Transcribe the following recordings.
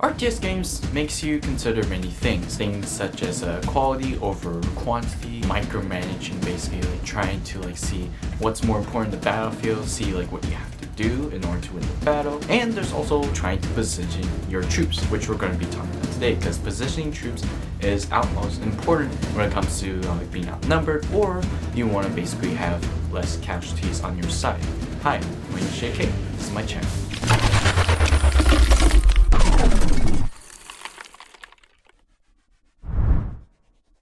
RTS games makes you consider many things such as quality over quantity, micromanaging, basically like trying to see what's more important in the battlefield, see what you have to do in order to win the battle. And there's also trying to position your troops, which we're going to be talking about today, because positioning troops is utmost important when it comes to being outnumbered, or you want to basically have less casualties on your side. Hi, my name is JK, this is my channel.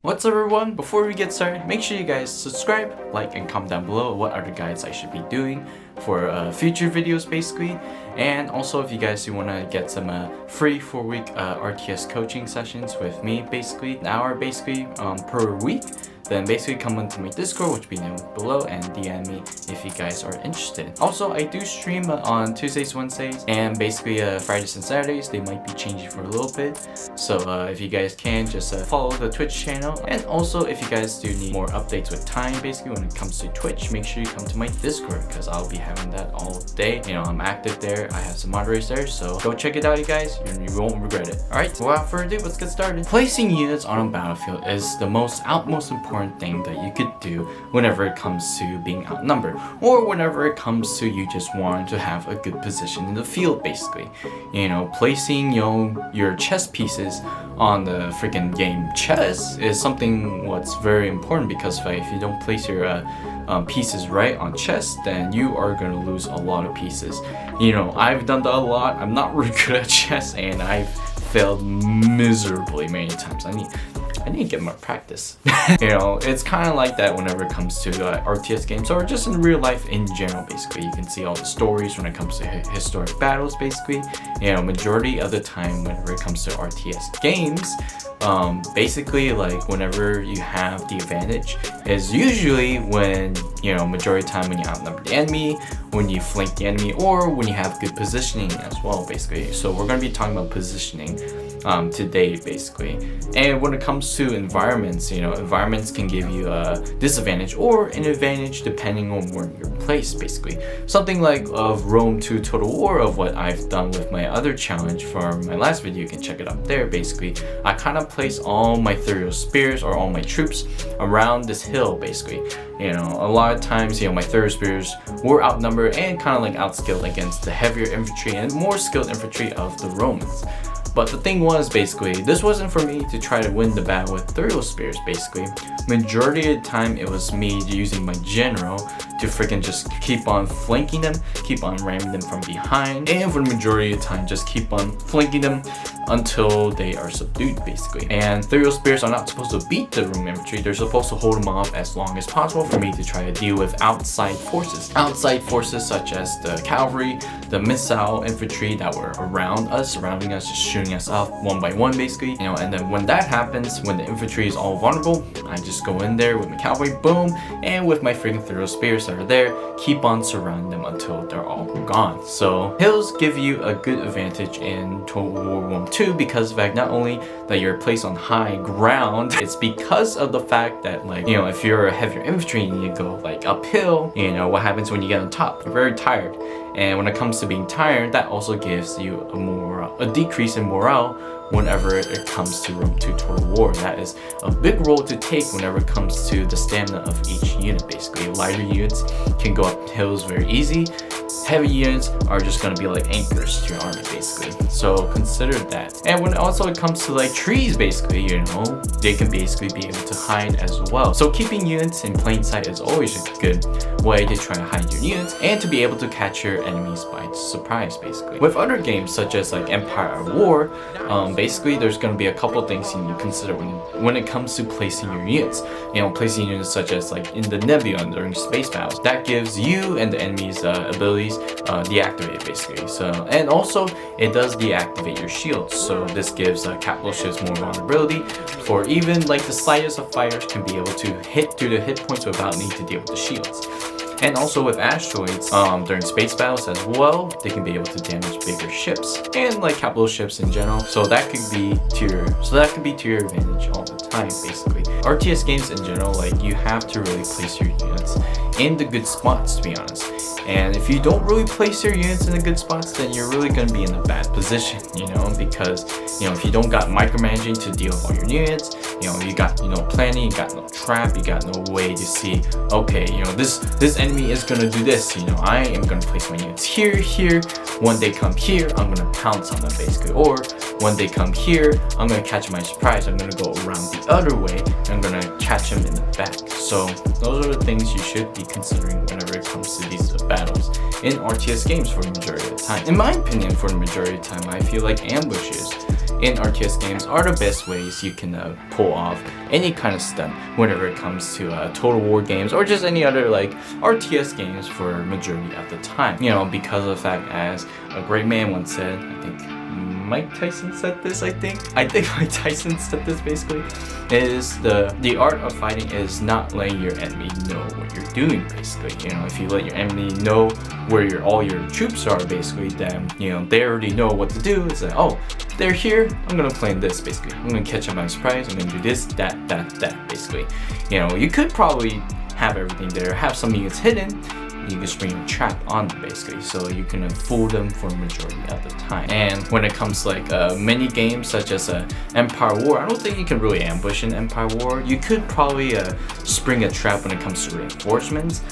What's up everyone? Before we get started, make sure you guys subscribe, like, and comment down below what other guides I should be doing for future videos basically. And also if you guys want to get some free 4-week RTS coaching sessions with me, basically an hour per week, then basically come into my Discord, which will be linked below, and DM me if you guys are interested. Also, I do stream on Tuesdays, Wednesdays, and basically Fridays and Saturdays. They might be changing for a little bit. So if you guys can, just follow the Twitch channel. And also, if you guys do need more updates with time, basically when it comes to Twitch, make sure you come to my Discord, because I'll be having that all day. You know, I'm active there. I have some moderators there, so go check it out, you guys. You won't regret it. Alright, without further ado, let's get started. Placing units on a battlefield is the most important thing that you could do whenever it comes to being outnumbered, or whenever it comes to you just wanting to have a good position in the field, basically. You know, placing your chess pieces on the freaking game chess is something what's very important, because if you don't place your pieces right on chess, then you are going to lose a lot of pieces. You know, I've done that a lot. I'm not really good at chess, and I've failed miserably many times. I need to get more practice. You know, it's kind of like that whenever it comes to RTS games, or just in real life in general, basically. You can see all the stories when it comes to historic battles, basically. You know, majority of the time whenever it comes to RTS games, basically whenever you have the advantage is usually when, you know, majority of the time when you outnumber the enemy, when you flank the enemy, or when you have good positioning as well, basically. So we're going to be talking about positioning today, basically. And when it comes to environments, you know, environments can give you a disadvantage or an advantage depending on where you're placed, basically. Something like of Rome 2 Total War, of what I've done with my other challenge for my last video, you can check it out there. Basically, I kind of place all my Thureos spears, or all my troops, around this hill, basically. You know, a lot of times, you know, my Thureos spears were outnumbered and kind of outskilled against the heavier infantry and more skilled infantry of the Romans. But the thing was, basically, this wasn't for me to try to win the battle with Thureos spears, basically. Majority of the time, it was me using my general to freaking just keep on flanking them, keep on ramming them from behind, and for the majority of the time, just keep on flanking them until they are subdued, basically. And Thureos spears are not supposed to beat the Roman infantry, they're supposed to hold them off as long as possible for me to try to deal with outside forces. Outside forces such as the cavalry, the missile infantry that were around us, surrounding us, just shooting us off one by one, basically. You know, and then when that happens, when the infantry is all vulnerable, I just go in there with my cavalry, boom, and with my freaking Thureos spears that are there, keep on surrounding them until they're all gone. So hills give you a good advantage in Total War 1 2, because of the fact not only that you're placed on high ground, it's because of the fact that, you know, if you're a heavier infantry and you go uphill, you know what happens when you get on top? You're very tired. And when it comes to being tired, that also gives you a decrease in morale whenever it comes to Rome 2 Total War. That is a big role to take whenever it comes to the stamina of each unit, basically. Lighter units can go up hills very easy. Heavy units are just going to be like anchors to your army, basically. So consider that. And when also it comes to trees, basically, you know, they can basically be able to hide as well. So keeping units in plain sight is always a good way to try to hide your units and to be able to catch your enemies by surprise, basically. With other games such as Empire at War, basically there's going to be a couple things you need to consider when it comes to placing your units. You know, placing units such as in the Nebula during space battles, that gives you and the enemy's abilities deactivated, basically. So, and also it does deactivate your shields, so this gives capital ships more vulnerability, for even the slightest of fighters can be able to hit through the hit points without needing to deal with the shields. And also with asteroids, during space battles as well, they can be able to damage bigger ships and like capital ships in general. So that could be to your advantage all the time, basically. RTS games in general, like you have to really place your units in the good spots, to be honest. And if you don't really place your units in the good spots, then you're really going to be in a bad position, you know, because, you know, if you don't got micromanaging to deal with all your units, you know, you got, you know, planning, you got no trap, you got no way to see, okay, you know, this enemy is going to do this, you know, I am going to place my units here. When they come here, I'm going to pounce on them, basically. Or when they come here, I'm going to catch them by surprise. I'm going to go around the other way, and I'm going to catch them in the back. So those are the things you should be considering whenever it comes to these battles in RTS games for the majority of the time. In my opinion, for the majority of the time, I feel like ambushes in RTS games are the best ways you can pull off any kind of stunt whenever it comes to Total War games or just any other like RTS games for majority of the time. You know, because of the fact, as a great man once said, I think Mike Tyson said this, I think Mike Tyson said this basically, is the art of fighting is not letting your enemy know what you're doing, basically. You know, if you let your enemy know where all your troops are, basically, then, you know, they already know what to do. It's like, oh, they're here, I'm gonna plan this, basically. I'm gonna catch them by surprise, I'm gonna do this, that, basically. You know, you could probably have everything there, have some units hidden, you can spring a trap on them, basically, so you can fool them for the majority of the time. And when it comes to like mini games such as Empire War, I don't think you can really ambush in Empire War. You could probably spring a trap when it comes to reinforcements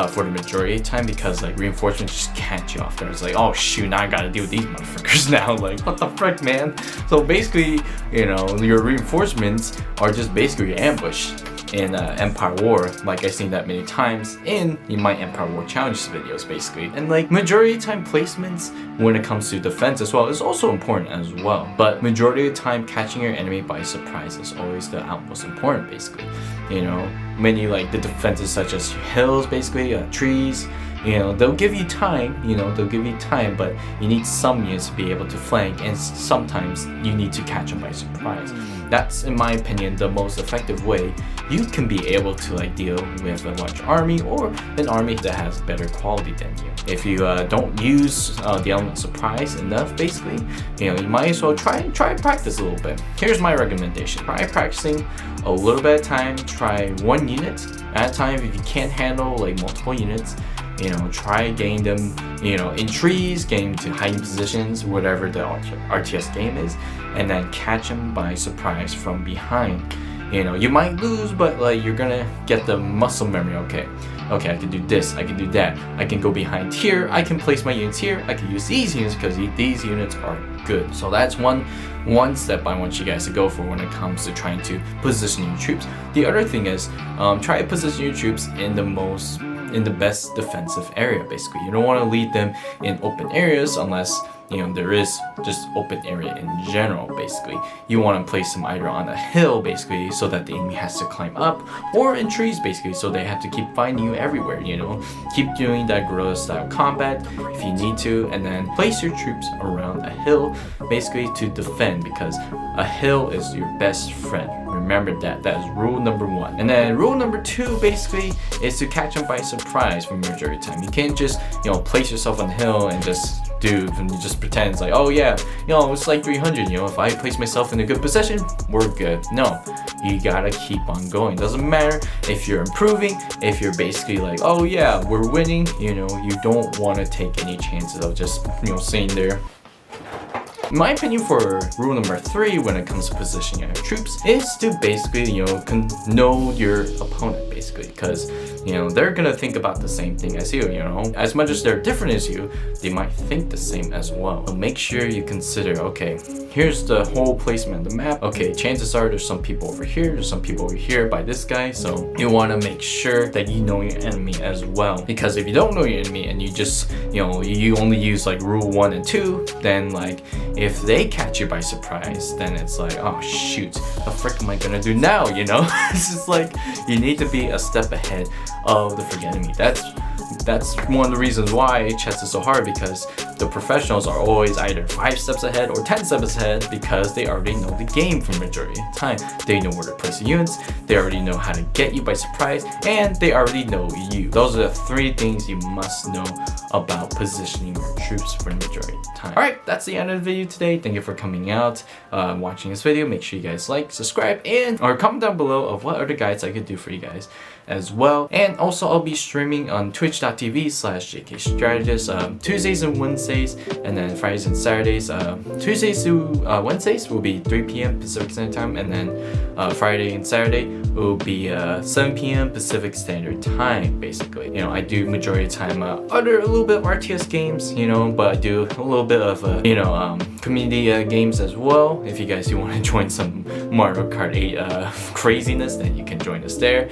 for the majority of the time, because like reinforcements just catch you off guard. It's like, oh shoot, now I gotta deal with these motherfuckers now. Like, what the frick, man? So basically, you know, your reinforcements are just basically your ambush in Empire War. Like, I've seen that many times in my Empire War challenge videos, basically. And like majority of the time, placements when it comes to defense as well is also important as well. But majority of the time, catching your enemy by surprise is always the utmost important, basically. You know, many like the defenses such as hills, basically, trees, you know, they'll give you time, but you need some units to be able to flank, and sometimes you need to catch them by surprise. That's, in my opinion, the most effective way you can be able to like deal with a large army or an army that has better quality than you. If you don't use the element surprise enough, basically, you know, you might as well try practice a little bit. Here's my recommendation: try practicing a little bit at a time. Try one unit at a time. If you can't handle like multiple units, you know, try getting them, you know, in trees, getting to hiding positions, whatever the RTS game is, and then catch them by surprise from behind. You know, you might lose, but like you're gonna get the muscle memory. Okay, I can do this, I can do that, I can go behind here, I can place my units here, I can use these units because these units are good. So that's one step I want you guys to go for when it comes to trying to position your troops. The other thing is, try to position your troops in the best defensive area, basically. You don't want to lead them in open areas unless, you know, there is just open area in general, basically. You want to place them either on a hill, basically, so that the enemy has to climb up, or in trees, basically, so they have to keep finding you everywhere, you know. Keep doing that guerrilla style combat if you need to, and then place your troops around a hill, basically, to defend, because a hill is your best friend. Remember that. That is rule number 1. And then rule number 2, basically, is to catch them by surprise from the majority of the time. You can't just, you know, place yourself on the hill and just pretend it's like, oh yeah, you know, it's like 300, you know, if I place myself in a good position, we're good. No, you gotta keep on going. Doesn't matter if you're improving, if you're basically like, oh yeah, we're winning, you know, you don't want to take any chances of just, you know, sitting there. In my opinion, for rule number 3 when it comes to positioning your troops is to basically, you know your opponent, basically, because, you know, they're gonna think about the same thing as you, you know. As much as they're different as you, they might think the same as well. So make sure you consider, okay, here's the whole placement of the map. Okay, chances are there's some people over here, there's some people over here by this guy, so you want to make sure that you know your enemy as well. Because if you don't know your enemy and you just, you know, you only use like rule 1 and 2, then like if they catch you by surprise, then it's like, oh shoot, the frick am I gonna do now, you know? It's just like, you need to be a step ahead of the frick enemy. That's one of the reasons why chess is so hard, because The professionals are always either 5 steps ahead or 10 steps ahead because they already know the game for majority of the time. They know where to place the units, they already know how to get you by surprise, and they already know you. Those are the 3 things you must know about positioning your troops for the majority of the time. Alright, that's the end of the video today. Thank you for coming out, watching this video. Make sure you guys like, subscribe, and or comment down below of what other guides I could do for you guys as well. And also I'll be streaming on twitch.tv/jkstrategist Tuesdays and Wednesdays, and then Fridays and Saturdays. Tuesdays to Wednesdays will be 3 p.m. Pacific Standard Time, and then Friday and Saturday will be 7 p.m. Pacific Standard Time. Basically, you know, I do majority of the time a little bit of RTS games, you know, but I do a little bit of community games as well. If you guys do want to join some Mario Kart 8 craziness, then you can join us there.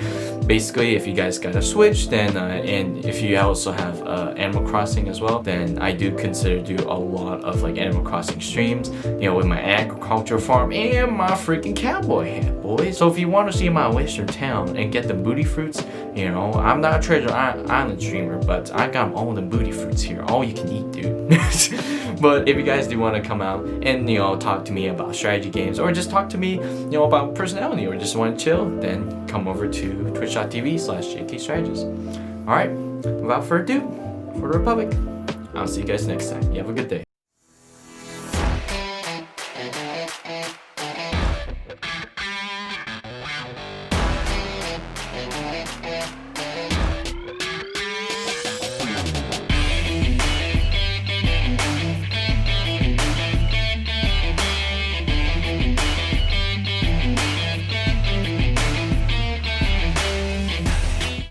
Basically, if you guys got a Switch, then and if you also have Animal Crossing as well, then I do consider do a lot of like Animal Crossing streams, you know, with my agriculture farm and my freaking cowboy hat, boys. So if you want to see my western town and get the booty fruits, you know, I'm not a treasure island streamer, but I got all the booty fruits here, all you can eat, dude. But if you guys do want to come out and, you know, talk to me about strategy games, or just talk to me, you know, about personality, or just want to chill, then come over to twitch.tv/jkstrategist. Alright, without further ado, for the Republic, I'll see you guys next time. You have a good day.